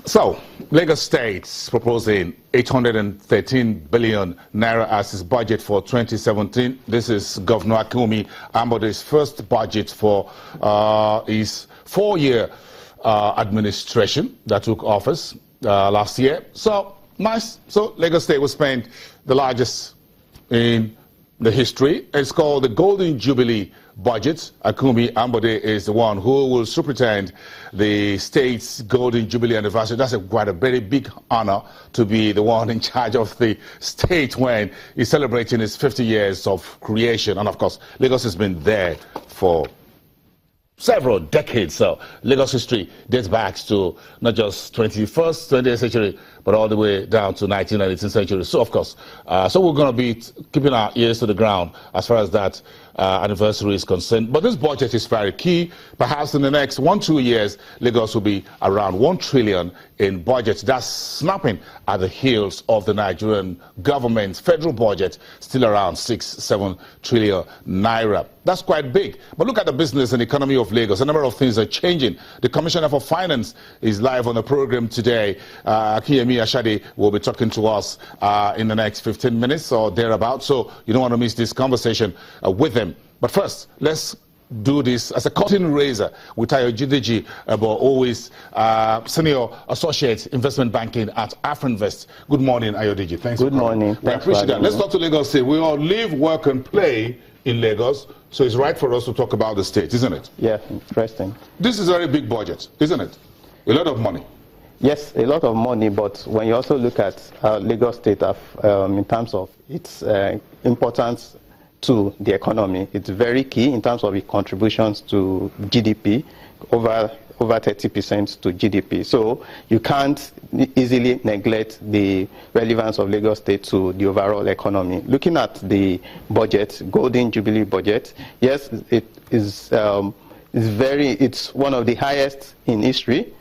So, Lagos State's proposing 813 billion naira as his budget for 2017. This is Governor Akumi Ambode's first budget for his 4-year administration that took office last year. So, nice. So, Lagos State will spend the largest in the history. It's called the Golden Jubilee budget. Akumi Ambode is the one who will superintend the state's Golden Jubilee anniversary. That's quite a very big honor to be the one in charge of the state when he's celebrating its 50 years of creation. And of course, Lagos has been there for several decades. So Lagos history dates back to not just 21st, 20th century, but all the way down to 19th and 18th century. So of course, so we're going to be keeping our ears to the ground as far as that anniversary is concerned. But this budget is very key. Perhaps in the next 1-2 years, Lagos will be around 1 trillion in budget. That's snapping at the heels of the Nigerian government's federal budget, still around 6-7 trillion naira. That's quite big. But look at the business and economy of Lagos. A number of things are changing. The Commissioner for Finance is live on the program today. Akiyemi Ashade will be talking to us in the next 15 minutes or thereabouts. So you don't want to miss this conversation with them. But first, let's do this as a curtain raiser with Ayodeji, but always Senior Associate Investment Banking at Afrinvest. Good morning, Ayodeji. Thanks. Good morning. We appreciate that. Let's talk to Lagos State. We all live, work, and play in Lagos, so it's right for us to talk about the state, isn't it? Yeah, interesting. This is a very big budget, isn't it? A lot of money. Yes, a lot of money, but when you also look at Lagos State in terms of its importance to the economy, it's very key in terms of its contributions to GDP, over 30% to GDP. So you can't easily neglect the relevance of Lagos State to the overall economy. Looking at the budget, Golden Jubilee budget, yes, it is it's one of the highest in history,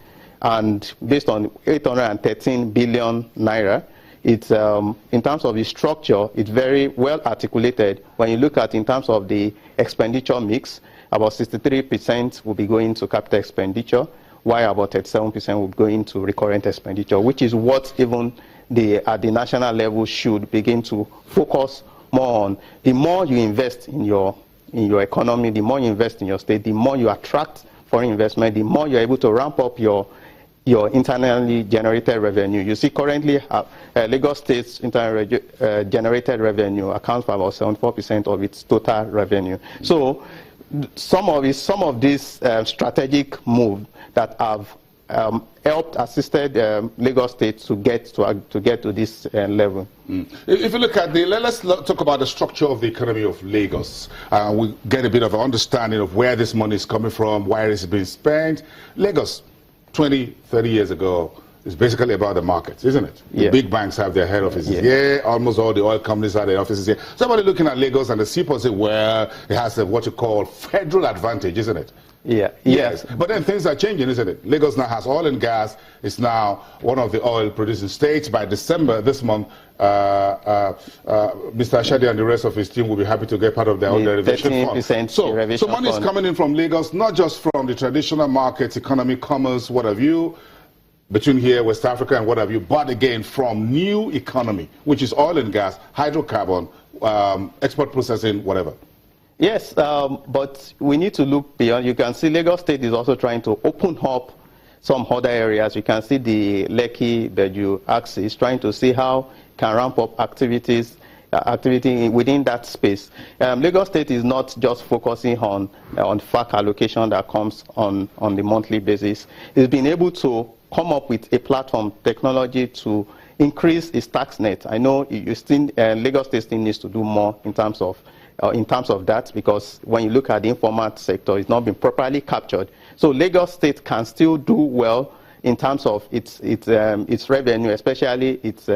and based on 813 billion naira. It's in terms of the structure, it's very well articulated. When you look at in terms of the expenditure mix, about 63% will be going to capital expenditure, while about 37% will go into recurrent expenditure, which is what even at the national level should begin to focus more on. The more you invest in your economy, the more you invest in your state, the more you attract foreign investment, the more you're able to ramp up your internally generated revenue. You see currently Lagos State's internally generated revenue accounts for about 74% of its total revenue. So some of these strategic moves that have assisted Lagos State to get to this level. If you look at let's talk about the structure of the economy of Lagos. We get a bit of an understanding of where this money is coming from, where it's being spent. Lagos, 20, 30 years ago, is basically about the markets, isn't it? The big banks have their head offices here. Almost all the oil companies have their offices here. Somebody looking at Lagos and the seaport say, well, it has what you call federal advantage, isn't it? Yeah. Yes. But then things are changing, isn't it? Lagos now has oil and gas. It's now one of the oil-producing states. By December this month, Mr. Ashadi and the rest of his team will be happy to get part of their own derivation fund. So money is coming in from Lagos, not just from the traditional markets, economy, commerce, what have you, between here, West Africa, and what have you, but again from new economy, which is oil and gas, hydrocarbon, export processing, whatever. Yes, but we need to look beyond. You can see Lagos State is also trying to open up some other areas. You can see the Lekki-Beju axis, trying to see how it can ramp up activity within that space. Lagos State is not just focusing on FAC allocation that comes on the monthly basis. It's been able to come up with a platform technology to increase its tax net. I know Lagos State still needs to do more in terms of that, because when you look at the informal sector, it's not been properly captured. So Lagos State can still do well in terms of its revenue, especially its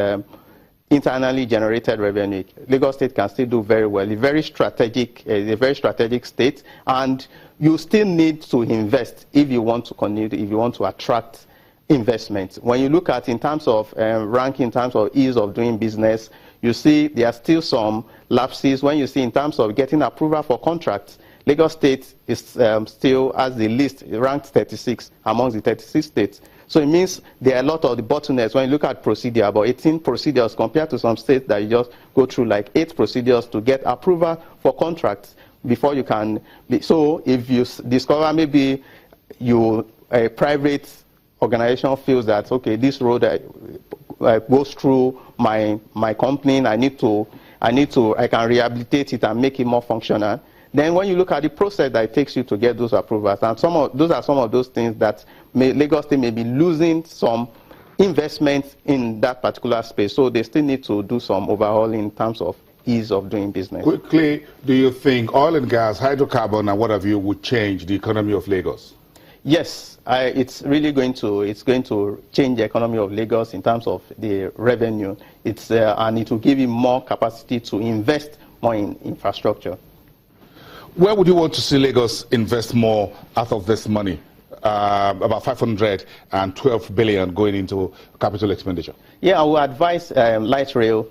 internally generated revenue. Lagos State can still do very well. It's a very strategic state, and you still need to invest if you want to continue, if you want to attract investment. When you look at in terms of ranking, in terms of ease of doing business, you see there are still some lapses. When you see in terms of getting approval for contracts, Lagos State is still as the least, ranked 36 amongst the 36 states. So it means there are a lot of the bottlenecks. When you look at procedure, about 18 procedures compared to some states that you just go through like 8 procedures to get approval for contracts before you can. So if you discover maybe a private organization feels that, okay, this road goes through my company, I can rehabilitate it and make it more functional. Then when you look at the process that it takes you to get those approvals, and those are some of those things that Lagos State may be losing some investment in that particular space. So they still need to do some overhauling in terms of ease of doing business. Quickly, do you think oil and gas, hydrocarbon, and what have you would change the economy of Lagos? Yes, it's really going to change the economy of Lagos in terms of the revenue. And it will give you more capacity to invest more in infrastructure. Where would you want to see Lagos invest more out of this money? About 512 billion going into capital expenditure. Yeah, I would advise light rail.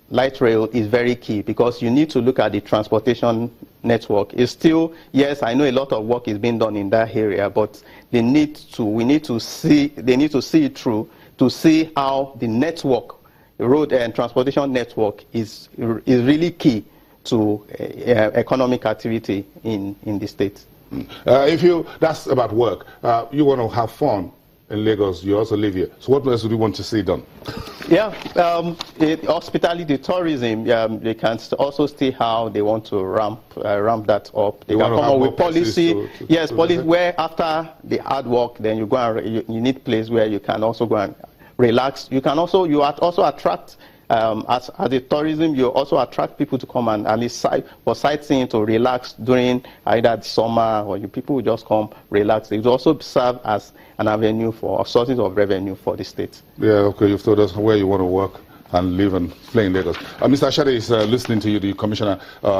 Light rail is very key because you need to look at the transportation network. It's still, yes, I know a lot of work is being done in that area, but we need to see it through to see how the network, the road and transportation network is really key to economic activity in the state. That's about work. You want to have fun in Lagos, you also live here. So what else would you want to see done? Yeah, hospitality, tourism, they can also see how they want to ramp that up. They can come up with policy. Yes, policy where after the hard work, then you go and you need place where you can also go and relax. You also attract, as a tourism, you also attract people to come and at least for sightseeing to relax during either the summer, or people will just come relax. It will also serve as an avenue for sources of revenue for the state. Yeah, okay, you've told us where you want to work and live and play in Lagos. Mr. Ashade is listening to you, the Commissioner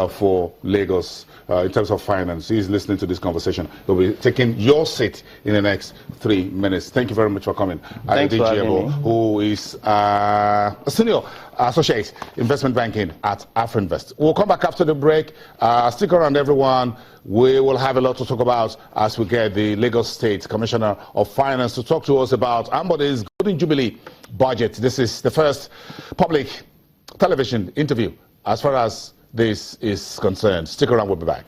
for Lagos in terms of finance. He's listening to this conversation. He'll be taking your seat in the next 3 minutes. Thank you very much for coming. Thanks for having me. Who is a senior associate investment banking at Afrinvest. We'll come back after the break. Stick around, everyone. We will have a lot to talk about as we get the Lagos State Commissioner of Finance to talk to us about Ambode's Golden Jubilee budget. This is the first public television interview as far as this is concerned. Stick around, we'll be back.